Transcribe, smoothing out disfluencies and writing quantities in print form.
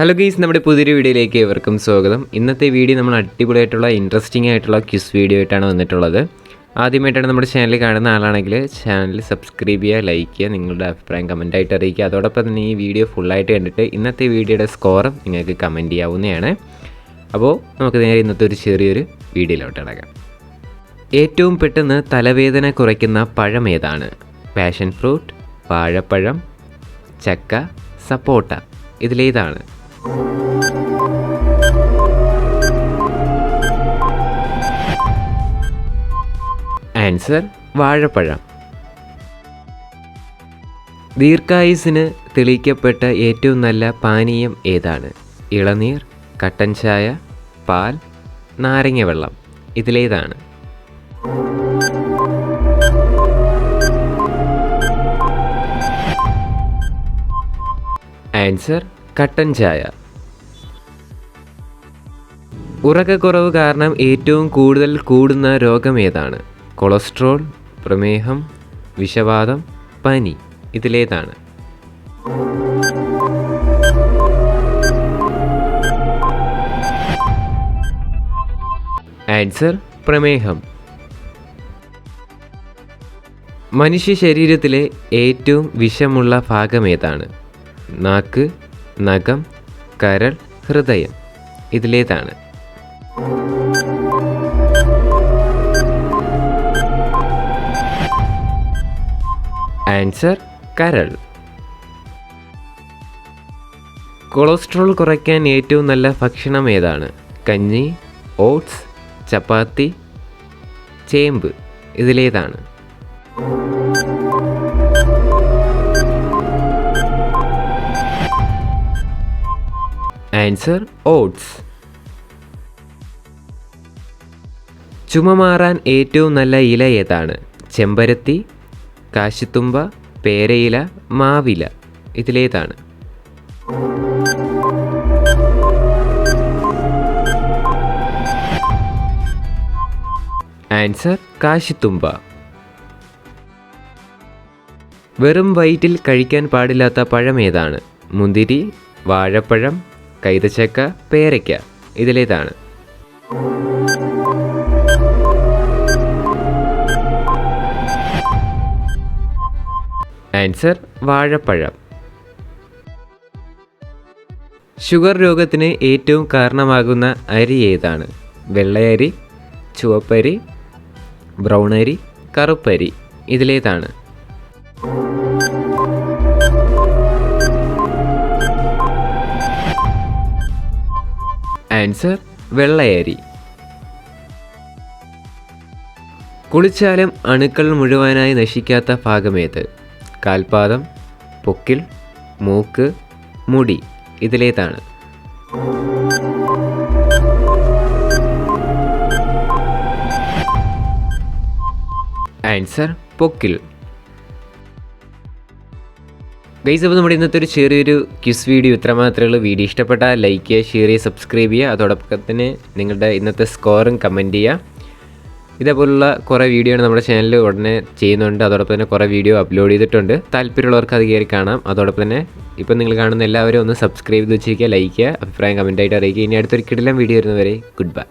Hello guys, നമ്മുടെ പുതിയൊരു വീഡിയോയിലേക്ക് ഏവർക്കും സ്വാഗതം. ഇന്നത്തെ വീഡിയോ നമ്മൾ അടിപൊളിയായിട്ടുള്ള ഇൻട്രസ്റ്റിംഗ് ആയിട്ടുള്ള ക്വിസ് വീഡിയോ ആയിട്ടാണ് വന്നിട്ടുള്ളത്. ആദ്യമായിട്ടാണ് നമ്മുടെ ചാനൽ കാണുന്ന ആളാണെങ്കിൽ ചാനൽ സബ്സ്ക്രൈബ് ചെയ്യുക, ലൈക്ക് ചെയ്യുക, നിങ്ങളുടെ അഭിപ്രായം കമൻറ്റായിട്ട് അറിയിക്കുക. അതോടൊപ്പം തന്നെ ഈ വീഡിയോ ഫുള്ളായിട്ട് കണ്ടിട്ട് ഇന്നത്തെ വീഡിയോയുടെ സ്കോറും നിങ്ങൾക്ക് കമൻറ്റ് ചെയ്യാവുന്നതാണ്. അപ്പോൾ നമുക്ക് നേരെ ഇന്നത്തെ ഒരു ചെറിയൊരു വീഡിയോയിലോട്ട് ഇടക്കാം. ഏറ്റവും പെട്ടെന്ന് തലവേദന കുറയ്ക്കുന്ന പഴം ഏതാണ്? പാഷൻ ഫ്രൂട്ട്, വാഴപ്പഴം, ചക്ക, സപ്പോട്ട. ഇതിലേതാണ്? ആൻസർ വാഴപ്പഴം. ദീർഘായുസിന് തെളിയിക്കപ്പെട്ട ഏറ്റവും നല്ല പാനീയം ഏതാണ്? ഇളനീർ, കട്ടൻ ചായ, പാൽ, നാരങ്ങ വെള്ളം. ഇതിലേതാണ്? ആൻസർ കട്ടൻ ചായ. ഉറക്കക്കുറവ് കാരണം ഏറ്റവും കൂടുതൽ കൂടുന്ന രോഗം ഏതാണ്? കൊളസ്ട്രോൾ, പ്രമേഹം, വിഷവാതം, പനി. ഇതിലേതാണ്? ആൻസർ പ്രമേഹം. മനുഷ്യ ശരീരത്തിലെ ഏറ്റവും വിഷമുള്ള ഭാഗം ഏതാണ്? നാക്ക്, നഖം, കരൾ, ഹൃദയം. ഇതിലേതാണ്? ആൻസർ കരൾ. കൊളസ്ട്രോൾ കുറയ്ക്കാൻ ഏറ്റവും നല്ല ഭക്ഷണം ഏതാണ്? കഞ്ഞി, ഓട്സ്, ചപ്പാത്തി, ചേമ്പ്. ഇതിലേതാണ്? Answer oats. ചുമ മാറാൻ ഏറ്റവും നല്ല ഇല ഏതാണ്? ചെമ്പരത്തി, കാശിത്തുമ്പ, പേരയില, മാവില. ഇതിലേതാണ്? ആൻസർ കാശിത്തുമ്പ. വെറും വയറ്റിൽ കഴിക്കാൻ പാടില്ലാത്ത പഴം ഏതാണ്? മുന്തിരി, വാഴപ്പഴം, കൈതച്ചക്ക, പേരയ്ക്ക. ഇതിലേതാണ്? ആൻസർ വാഴപ്പഴം. ഷുഗർ രോഗത്തിന് ഏറ്റവും കാരണമാകുന്ന അരി ഏതാണ്? വെള്ളയരി, ചുവപ്പരി, ബ്രൗൺ അരി, കറുപ്പരി. ഇതിലേതാണ്? ആൻസർ വെള്ളയരി. കുളിച്ചാലും അണുക്കൾ മുഴുവനായി നശിക്കാത്ത ഭാഗമേത്? കാൽപാദം, പൊക്കിൾ, മൂക്ക്, മുടി. ഇതിലേതാണ്? ആൻസർ പൊക്കിൾ. ഗൈസ്, അപ്പോൾ നമ്മുടെ ഇന്നത്തെ ഒരു ചെറിയൊരു ക്വിസ് വീഡിയോ ഇത്ര മാത്രമേ ഉള്ളൂ. വീഡിയോ ഇഷ്ടപ്പെട്ടാൽ ലൈക്ക് ചെയ്യുക, ഷെയർ ചെയ്യുക, സബ്സ്ക്രൈബ് ചെയ്യുക. അതോടൊപ്പം തന്നെ നിങ്ങളുടെ ഇന്നത്തെ സ്കോറും കമൻറ്റ് ചെയ്യുക. ഇതേപോലുള്ള കുറേ വീഡിയോ ആണ് നമ്മുടെ ചാനലിൽ ഉടനെ ചെയ്യുന്നുണ്ട്. അതോടൊപ്പം തന്നെ കുറേ വീഡിയോ അപ്ലോഡ് ചെയ്തിട്ടുണ്ട്. താല്പര്യമുള്ളവർക്ക് അത് കയറി കാണാം. അതോടൊപ്പം തന്നെ ഇപ്പം നിങ്ങൾ കാണുന്ന എല്ലാവരും ഒന്ന് സബ്സ്ക്രൈബ് ചെയ്ത് വെച്ചിരിക്കുക, ലൈക്ക് ചെയ്യുക, അഭിപ്രായം കമൻറ്റായിട്ട് അറിയിക്കുക. ഇനി അടുത്തൊരു കിടിലം വീഡിയോ വരുന്നവരെ ഗുഡ് ബൈ.